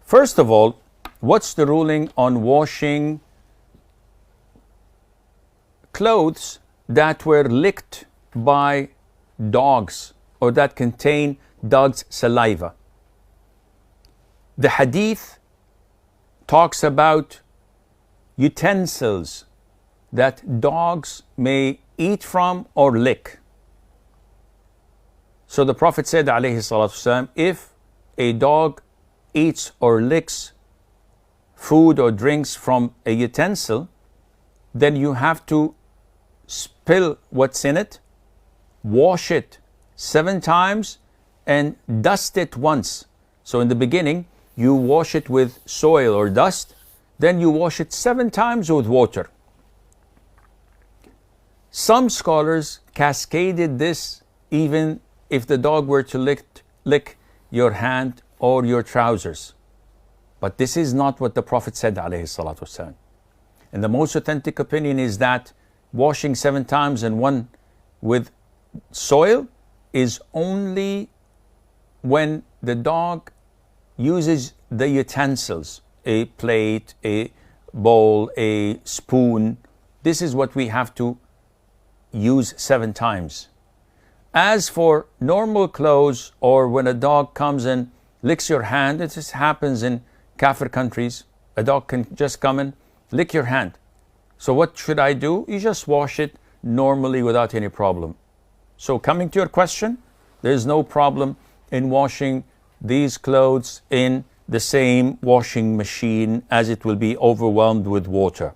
First of all, what's the ruling on washing clothes that were licked by dogs or that contain dogs' saliva? The hadith talks about utensils that dogs may eat from or lick. So the Prophet said, alayhi salatu wasalam, if a dog eats or licks food or drinks from a utensil, then you have to spill what's in it, wash it 7 times, and dust it once. So in the beginning, you wash it with soil or dust, then you wash it 7 times with water. Some scholars cascaded this even if the dog were to lick your hand or your trousers. But this is not what the Prophet said, alayhi salatu wasalam. And the most authentic opinion is that washing 7 times and 1 with soil is only when the dog uses the utensils, a plate, a bowl, a spoon. This is what we have to use 7 times. As for normal clothes, or when a dog comes and licks your hand, it just happens in Kafir countries. A dog can just come and lick your hand. So what should I do? You just wash it normally without any problem. So coming to your question, there is no problem in washing these clothes in the same washing machine, as it will be overwhelmed with water.